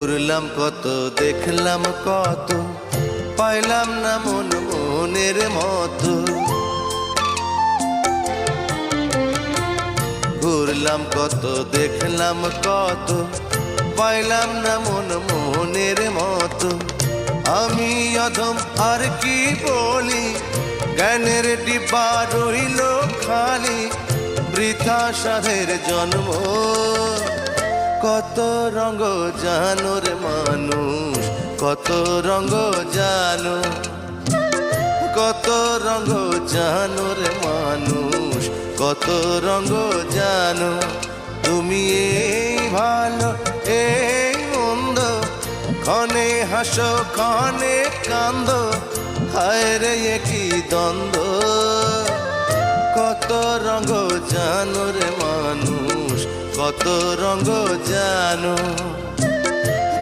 ঘুরলাম কত, দেখলাম কত, পাইলাম না মন মনের মতো। ঘুরলাম কত, দেখলাম কত, পাইলাম না মন মনের মতো। আমি অধম আর কি বলি, জ্ঞানের ডিব্বা রইল খালি, বৃথা সাধের জন্ম। কত রঙ জানো রে মানুষ, কত রঙ জানো, কত রঙ জানো রে মানুষ, কত রঙ জানো। তুমি এই ভালো এই মন্দ, ক্ষণে হাসো ক্ষণে কান্দো, হায় রে কি দ্বন্দ্ব। কত রঙ জানো রে মানুষ, কত রঙ জানো।